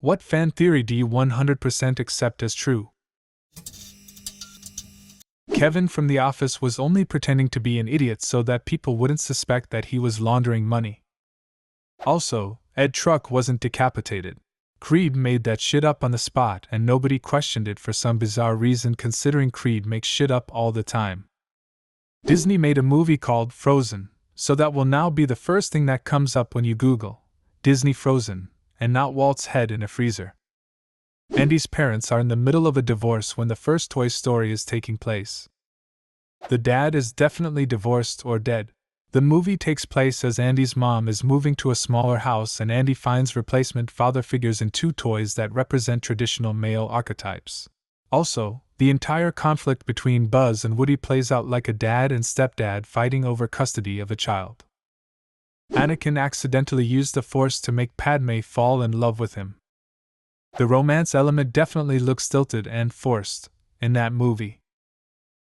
What fan theory do you 100% accept as true? Kevin from The Office was only pretending to be an idiot so that people wouldn't suspect that he was laundering money. Also, Ed Truck wasn't decapitated. Creed made that shit up on the spot and nobody questioned it for some bizarre reason considering Creed makes shit up all the time. Disney made a movie called Frozen, so that will now be the first thing that comes up when you Google Disney Frozen, and not Walt's head in a freezer. Andy's parents are in the middle of a divorce when the first Toy Story is taking place. The dad is definitely divorced or dead. The movie takes place as Andy's mom is moving to a smaller house and Andy finds replacement father figures in two toys that represent traditional male archetypes. Also, the entire conflict between Buzz and Woody plays out like a dad and stepdad fighting over custody of a child. Anakin accidentally used the Force to make Padme fall in love with him. The romance element definitely looks stilted and forced in that movie.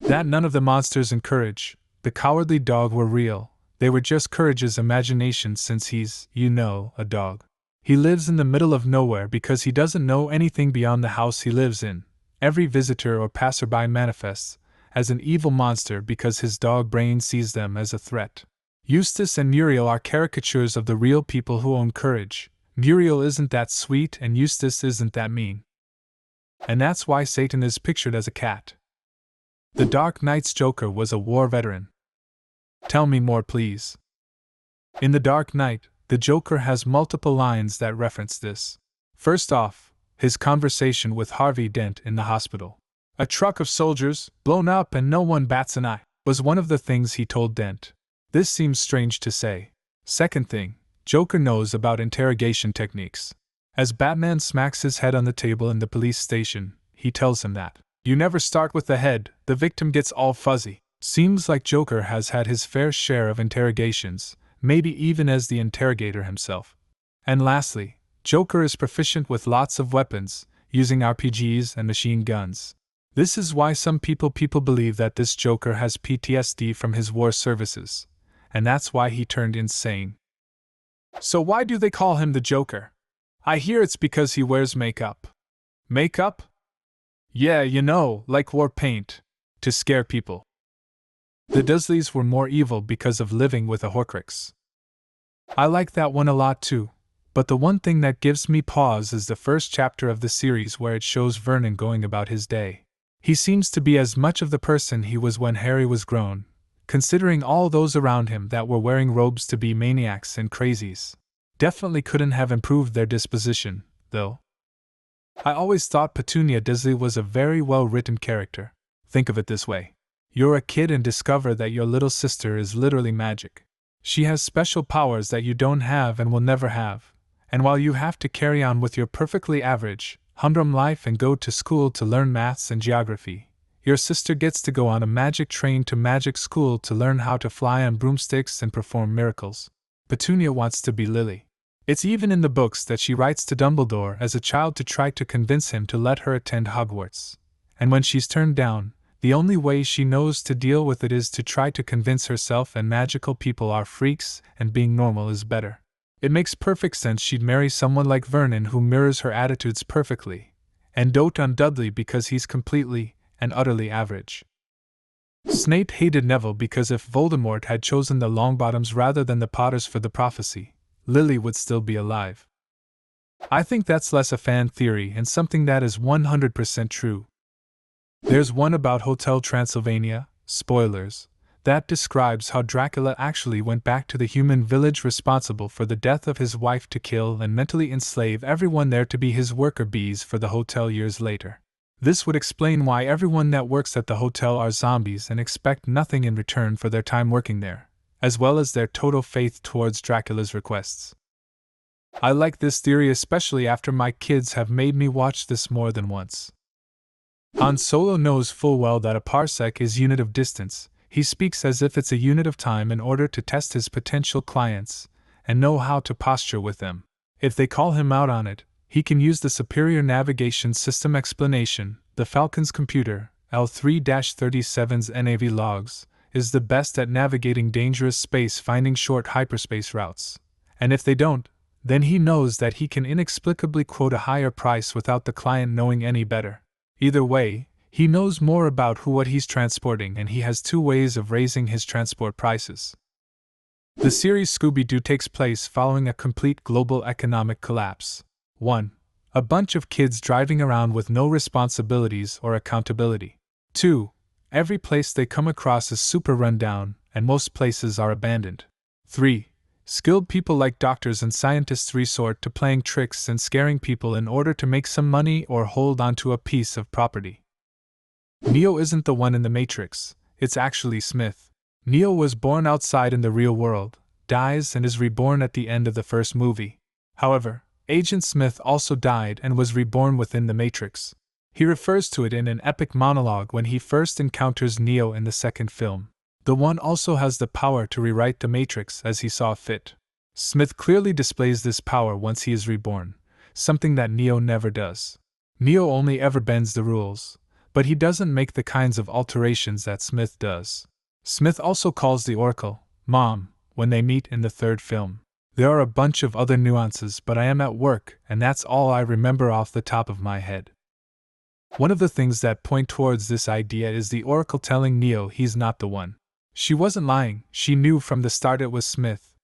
That none of the monsters in Courage, the Cowardly Dog were real, they were just Courage's imagination since he's, a dog. He lives in the middle of nowhere because he doesn't know anything beyond the house he lives in. Every visitor or passerby manifests as an evil monster because his dog brain sees them as a threat. Eustace and Muriel are caricatures of the real people who own Courage. Muriel isn't that sweet and Eustace isn't that mean. And that's why Satan is pictured as a cat. The Dark Knight's Joker was a war veteran. Tell me more, please. In The Dark Knight, the Joker has multiple lines that reference this. First off, his conversation with Harvey Dent in the hospital. A truck of soldiers, blown up and no one bats an eye, was one of the things he told Dent. This seems strange to say. Second thing, Joker knows about interrogation techniques. As Batman smacks his head on the table in the police station, he tells him that you never start with the head, the victim gets all fuzzy. Seems like Joker has had his fair share of interrogations, maybe even as the interrogator himself. And lastly, Joker is proficient with lots of weapons, using RPGs and machine guns. This is why some people believe that this Joker has PTSD from his war services, and that's why he turned insane. So why do they call him the Joker? I hear it's because he wears makeup. Makeup? Yeah, like war paint. To scare people. The Dursleys were more evil because of living with a Horcrux. I like that one a lot too, but the one thing that gives me pause is the first chapter of the series where it shows Vernon going about his day. He seems to be as much of the person he was when Harry was grown, considering all those around him that were wearing robes to be maniacs and crazies. Definitely couldn't have improved their disposition, though. I always thought Petunia Dursley was a very well-written character. Think of it this way. You're a kid and discover that your little sister is literally magic. She has special powers that you don't have and will never have. And while you have to carry on with your perfectly average, humdrum life and go to school to learn maths and geography, your sister gets to go on a magic train to magic school to learn how to fly on broomsticks and perform miracles. Petunia wants to be Lily. It's even in the books that she writes to Dumbledore as a child to try to convince him to let her attend Hogwarts. And when she's turned down, the only way she knows to deal with it is to try to convince herself and magical people are freaks and being normal is better. It makes perfect sense she'd marry someone like Vernon who mirrors her attitudes perfectly, and dote on Dudley because he's completely and utterly average. Snape hated Neville because if Voldemort had chosen the Longbottoms rather than the Potters for the prophecy, Lily would still be alive. I think that's less a fan theory and something that is 100% true. There's one about Hotel Transylvania, spoilers, that describes how Dracula actually went back to the human village responsible for the death of his wife to kill and mentally enslave everyone there to be his worker bees for the hotel years later. This would explain why everyone that works at the hotel are zombies and expect nothing in return for their time working there, as well as their total faith towards Dracula's requests. I like this theory especially after my kids have made me watch this more than once. Han Solo knows full well that a parsec is unit of distance. He speaks as if it's a unit of time in order to test his potential clients and know how to posture with them. If they call him out on it, he can use the superior navigation system explanation. The Falcon's computer, L3-37's NAV logs, is the best at navigating dangerous space, finding short hyperspace routes. And if they don't, then he knows that he can inexplicably quote a higher price without the client knowing any better. Either way, he knows more about what he's transporting, and he has two ways of raising his transport prices. The series Scooby-Doo takes place following a complete global economic collapse. 1. A bunch of kids driving around with no responsibilities or accountability. 2. Every place they come across is super run down, and most places are abandoned. 3. Skilled people like doctors and scientists resort to playing tricks and scaring people in order to make some money or hold onto a piece of property. Neo isn't the one in the Matrix, it's actually Smith. Neo was born outside in the real world, dies and is reborn at the end of the first movie. However, Agent Smith also died and was reborn within the Matrix. He refers to it in an epic monologue when he first encounters Neo in the second film. The One also has the power to rewrite the Matrix as he saw fit. Smith clearly displays this power once he is reborn, something that Neo never does. Neo only ever bends the rules, but he doesn't make the kinds of alterations that Smith does. Smith also calls the Oracle Mom when they meet in the third film. There are a bunch of other nuances, but I am at work, and that's all I remember off the top of my head. One of the things that point towards this idea is the Oracle telling Neo he's not the one. She wasn't lying, she knew from the start it was Smith.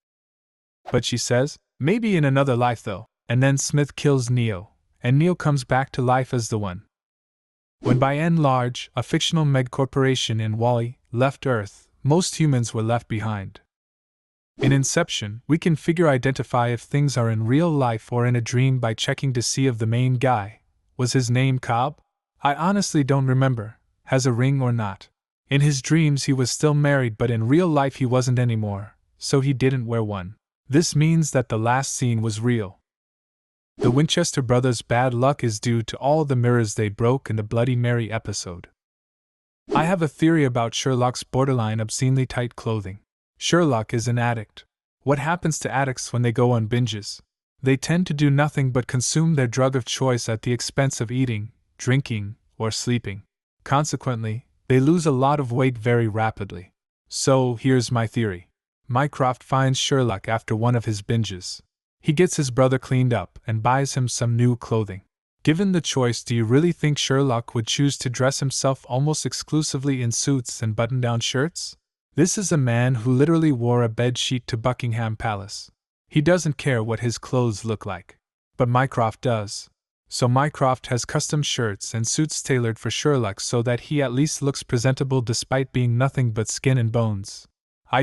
But she says, maybe in another life though, and then Smith kills Neo, and Neo comes back to life as the one. When by and large, a fictional meg-corporation in Wall-E left Earth, most humans were left behind. In Inception, we can identify if things are in real life or in a dream by checking to see if the main guy, was his name Cobb? I honestly don't remember, has a ring or not. In his dreams he was still married, but in real life he wasn't anymore, so he didn't wear one. This means that the last scene was real. The Winchester brothers' bad luck is due to all the mirrors they broke in the Bloody Mary episode. I have a theory about Sherlock's borderline obscenely tight clothing. Sherlock is an addict. What happens to addicts when they go on binges? They tend to do nothing but consume their drug of choice at the expense of eating, drinking, or sleeping. Consequently, they lose a lot of weight very rapidly. So, here's my theory. Mycroft finds Sherlock after one of his binges. He gets his brother cleaned up and buys him some new clothing. Given the choice, do you really think Sherlock would choose to dress himself almost exclusively in suits and button-down shirts? This is a man who literally wore a bedsheet to Buckingham Palace. He doesn't care what his clothes look like. But Mycroft does. So Mycroft has custom shirts and suits tailored for Sherlock so that he at least looks presentable despite being nothing but skin and bones.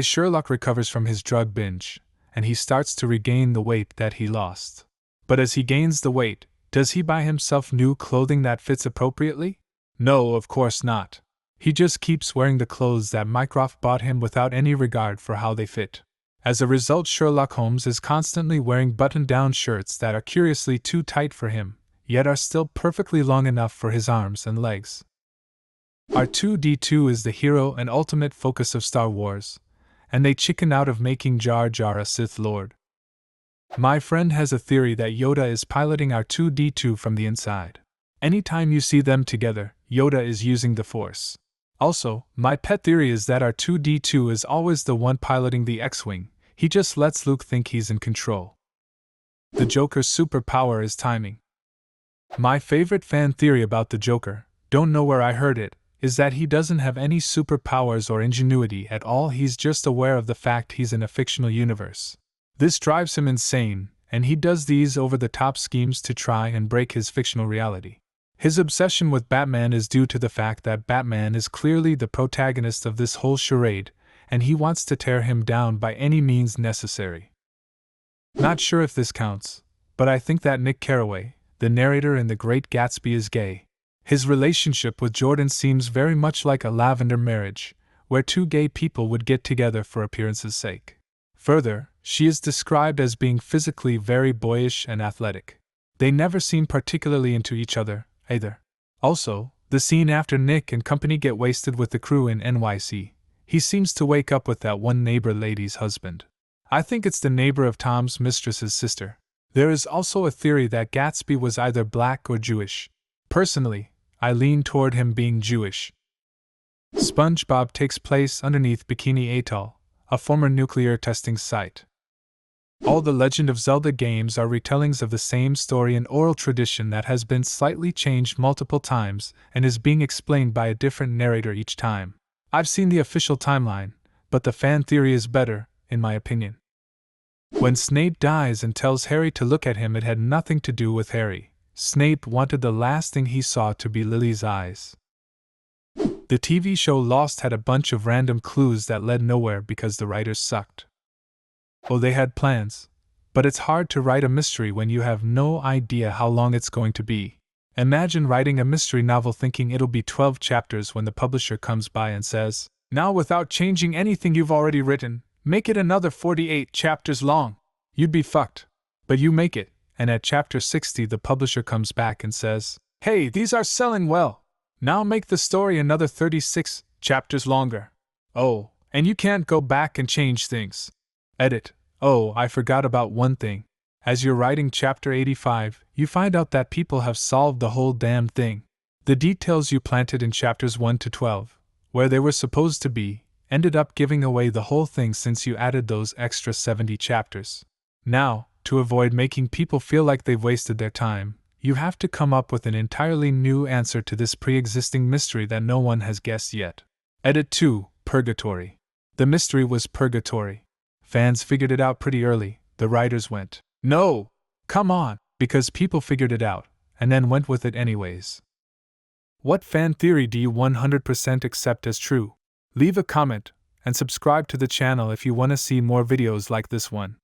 Sherlock recovers from his drug binge, and he starts to regain the weight that he lost. But as he gains the weight, does he buy himself new clothing that fits appropriately? No, of course not. He just keeps wearing the clothes that Mycroft bought him without any regard for how they fit. As a result, Sherlock Holmes is constantly wearing button-down shirts that are curiously too tight for him, yet are still perfectly long enough for his arms and legs. R2-D2 is the hero and ultimate focus of Star Wars, and they chicken out of making Jar Jar a Sith Lord. My friend has a theory that Yoda is piloting R2-D2 from the inside. Anytime you see them together, Yoda is using the Force. Also, my pet theory is that R2-D2 is always the one piloting the X-Wing, he just lets Luke think he's in control. The Joker's superpower is timing. My favorite fan theory about the Joker, don't know where I heard it, is that he doesn't have any superpowers or ingenuity at all, he's just aware of the fact he's in a fictional universe. This drives him insane, and he does these over-the-top schemes to try and break his fictional reality. His obsession with Batman is due to the fact that Batman is clearly the protagonist of this whole charade, and he wants to tear him down by any means necessary. Not sure if this counts, but I think that Nick Carraway, the narrator in The Great Gatsby, is gay. His relationship with Jordan seems very much like a lavender marriage, where two gay people would get together for appearance's sake. Further, she is described as being physically very boyish and athletic. They never seem particularly into each other, either. Also, the scene after Nick and company get wasted with the crew in NYC, he seems to wake up with that one neighbor lady's husband. I think it's the neighbor of Tom's mistress's sister. There is also a theory that Gatsby was either black or Jewish. Personally, I lean toward him being Jewish. SpongeBob takes place underneath Bikini Atoll, a former nuclear testing site. All the Legend of Zelda games are retellings of the same story in oral tradition that has been slightly changed multiple times and is being explained by a different narrator each time. I've seen the official timeline, but the fan theory is better, in my opinion. When Snape dies and tells Harry to look at him, it had nothing to do with Harry. Snape wanted the last thing he saw to be Lily's eyes. The TV show Lost had a bunch of random clues that led nowhere because the writers sucked. Oh, they had plans, but it's hard to write a mystery when you have no idea how long it's going to be. Imagine writing a mystery novel thinking it'll be 12 chapters when the publisher comes by and says, "Now, without changing anything you've already written, make it another 48 chapters long." You'd be fucked. But you make it, and at chapter 60 the publisher comes back and says, "Hey, these are selling well. Now make the story another 36 chapters longer." Oh, and you can't go back and change things. Edit. Oh, I forgot about one thing. As you're writing chapter 85, you find out that people have solved the whole damn thing. The details you planted in chapters 1 to 12, where they were supposed to be, ended up giving away the whole thing since you added those extra 70 chapters. Now, to avoid making people feel like they've wasted their time, you have to come up with an entirely new answer to this pre-existing mystery that no one has guessed yet. Edit 2, Purgatory. The mystery was purgatory. Fans figured it out pretty early. The writers went, "No! Come on!" because people figured it out, and then went with it anyways. What fan theory do you 100% accept as true? Leave a comment, and subscribe to the channel if you want to see more videos like this one.